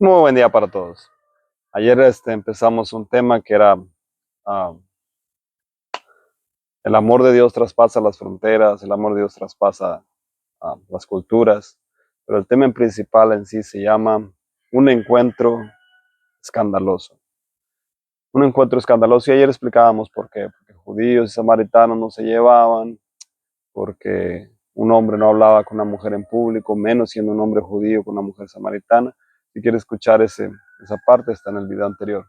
Muy buen día para todos. Ayer empezamos un tema que era ah, el amor de Dios traspasa las fronteras, el amor de Dios traspasa las culturas, pero el tema principal en sí se llama un encuentro escandaloso. Un encuentro escandaloso y ayer explicábamos por qué, porque judíos y samaritanos no se llevaban, porque un hombre no hablaba con una mujer en público, menos siendo un hombre judío con una mujer samaritana. Si quieres escuchar esa parte, está en el video anterior.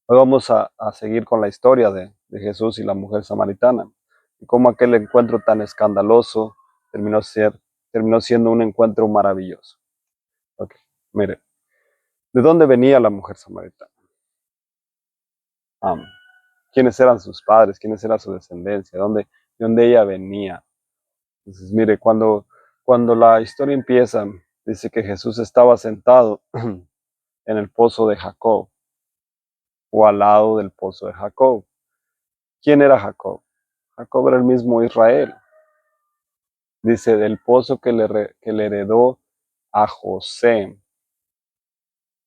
Hoy vamos a seguir con la historia de Jesús y la mujer samaritana y cómo aquel encuentro tan escandaloso terminó, terminó siendo un encuentro maravilloso. Ok, mire, ¿de dónde venía la mujer samaritana? Ah, ¿Quiénes eran sus padres? ¿Quiénes era su descendencia? De dónde ella venía? Entonces, mire, cuando la historia empieza, dice que Jesús estaba sentado en el pozo de Jacob o al lado del pozo de Jacob. ¿Quién era Jacob? Jacob era el mismo Israel. Dice, del pozo que le heredó a José.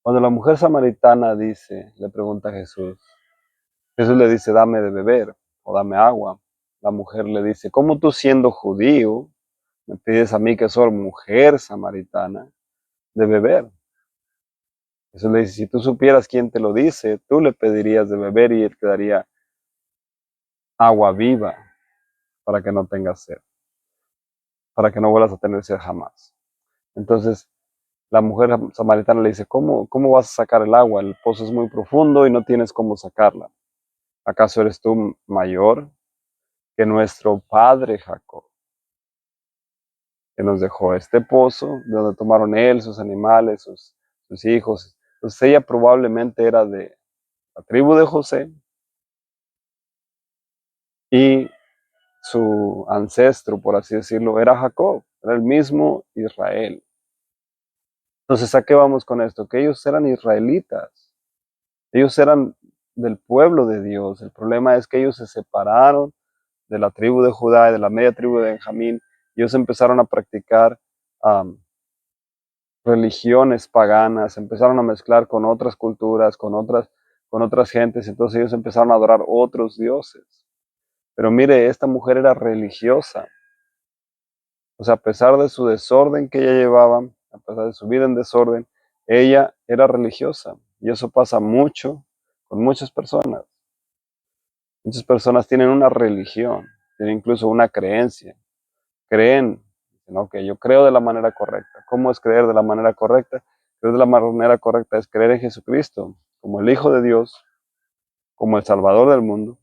Cuando la mujer samaritana dice, le pregunta a Jesús, Jesús le dice, dame de beber o dame agua. La mujer le dice, ¿cómo tú siendo judío me pides a mí que soy mujer samaritana de beber? Jesús le dice, si tú supieras quién te lo dice, tú le pedirías de beber y él te daría agua viva para que no tengas sed, para que no vuelvas a tener sed jamás. Entonces, la mujer samaritana le dice, ¿cómo vas a sacar el agua? El pozo es muy profundo y no tienes cómo sacarla. ¿Acaso eres tú mayor que nuestro padre Jacob, que nos dejó este pozo, de donde tomaron él, sus animales, sus hijos? Entonces ella probablemente era de la tribu de José y su ancestro, por así decirlo, era Jacob, era el mismo Israel. Entonces, ¿a qué vamos con esto? Que ellos eran israelitas. Ellos eran del pueblo de Dios. El problema es que ellos se separaron de la tribu de Judá y de la media tribu de Benjamín. Ellos empezaron a practicar um, religiones paganas, empezaron a mezclar con otras culturas, con otras gentes. Entonces ellos empezaron a adorar otros dioses. Pero mire, esta mujer era religiosa. O sea, a pesar de su desorden que ella llevaba, a pesar de su vida en desorden, ella era religiosa. Y eso pasa mucho con muchas personas. Muchas personas tienen una religión, tienen incluso una creencia. Creen, dicen, ok, yo creo de la manera correcta. ¿Cómo es creer de la manera correcta? Creer de la manera correcta es creer en Jesucristo como el Hijo de Dios, como el Salvador del mundo,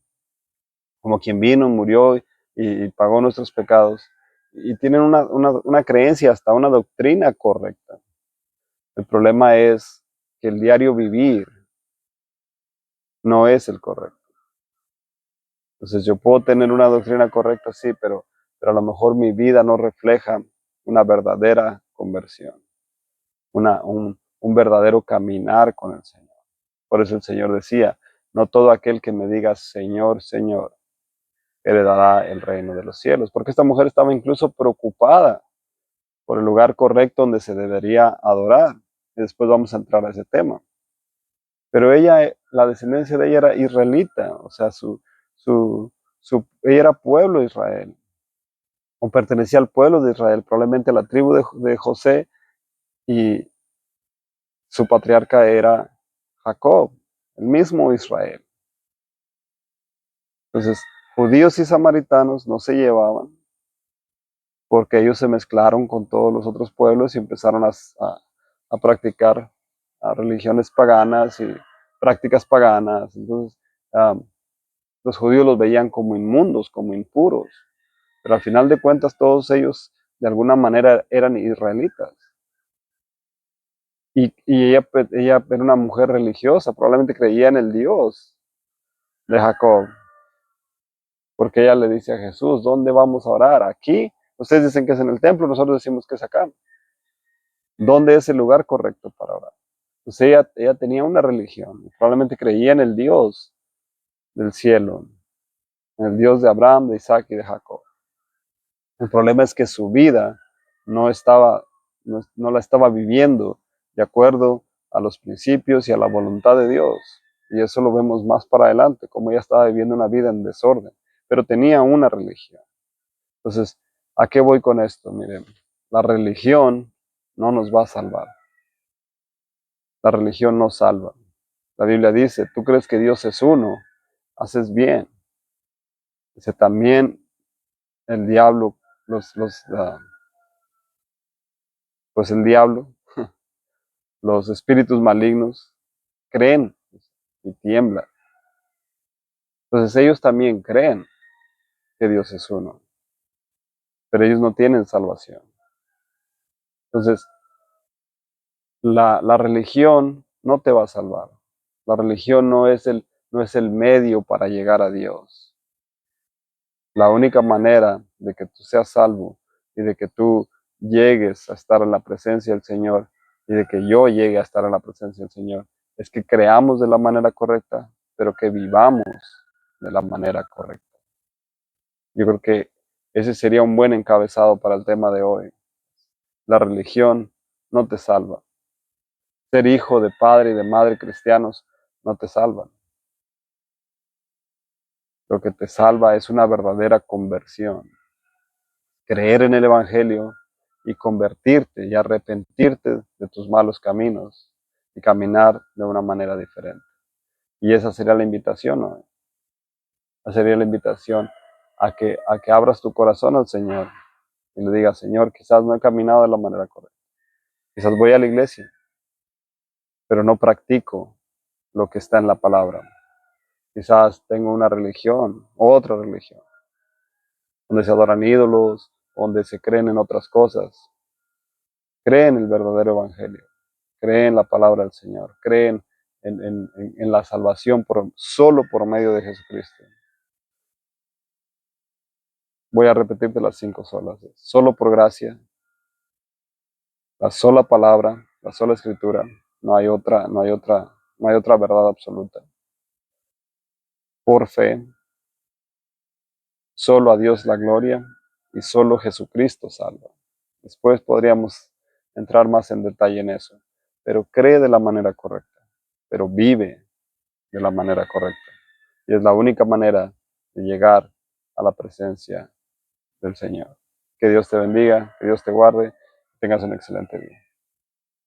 como quien vino, murió y pagó nuestros pecados. Y tienen una creencia, hasta una doctrina correcta. El problema es que el diario vivir no es el correcto. Entonces yo puedo tener una doctrina correcta, sí, pero a lo mejor mi vida no refleja una verdadera conversión, un verdadero caminar con el Señor. Por eso el Señor decía, no todo aquel que me diga Señor, Señor, heredará el reino de los cielos, porque esta mujer estaba incluso preocupada por el lugar correcto donde se debería adorar. Y después vamos a entrar a ese tema. Pero ella, la descendencia de ella era israelita, o sea, ella era pueblo de Israel, o pertenecía al pueblo de Israel, probablemente a la tribu de José, y su patriarca era Jacob, el mismo Israel. Entonces, judíos y samaritanos no se llevaban porque ellos se mezclaron con todos los otros pueblos y empezaron a practicar religiones paganas y prácticas paganas. Entonces, los judíos los veían como inmundos, como impuros, pero al final de cuentas todos ellos de alguna manera eran israelitas. Y ella era una mujer religiosa, probablemente creía en el Dios de Jacob, porque ella le dice a Jesús, ¿dónde vamos a orar? Aquí. Ustedes dicen que es en el templo, nosotros decimos que es acá. ¿Dónde es el lugar correcto para orar? Entonces ella tenía una religión, probablemente creía en el Dios del cielo, en el Dios de Abraham, de Isaac y de Jacob. El problema es que su vida no estaba, no la estaba viviendo de acuerdo a los principios y a la voluntad de Dios. Y eso lo vemos más para adelante, como ella estaba viviendo una vida en desorden, pero tenía una religión. Entonces, ¿a qué voy con esto? Miren, la religión no nos va a salvar. La religión no salva. La Biblia dice, tú crees que Dios es uno, haces bien. Dice también el diablo, pues el diablo, los espíritus malignos creen y tiemblan. Entonces ellos también creen que Dios es uno, pero ellos no tienen salvación. Entonces, la religión no te va a salvar. La religión no es el medio para llegar a Dios. La única manera de que tú seas salvo y de que tú llegues a estar en la presencia del Señor y de que yo llegue a estar en la presencia del Señor es que creamos de la manera correcta, pero que vivamos de la manera correcta. Yo creo que ese sería un buen encabezado para el tema de hoy. La religión no te salva. Ser hijo de padre y de madre cristianos no te salvan. Lo que te salva es una verdadera conversión. Creer en el Evangelio y convertirte y arrepentirte de tus malos caminos y caminar de una manera diferente. Y esa sería la invitación, ¿no? Esa sería la invitación a que abras tu corazón al Señor y le digas, Señor, quizás no he caminado de la manera correcta. Quizás voy a la iglesia, pero no practico lo que está en la palabra. Quizás tengo una religión, otra religión, donde se adoran ídolos, donde se creen en otras cosas. Cree en el verdadero evangelio, cree en la palabra del Señor, cree en la salvación solo por medio de Jesucristo. Voy a repetirte las 5 solas. Solo por gracia, la sola palabra, la sola escritura, no hay otra verdad absoluta. Por fe, solo a Dios la gloria y solo Jesucristo salva. Después podríamos entrar más en detalle en eso, pero cree de la manera correcta, pero vive de la manera correcta. Y es la única manera de llegar a la presencia del Señor. Que Dios te bendiga, que Dios te guarde, que tengas un excelente día.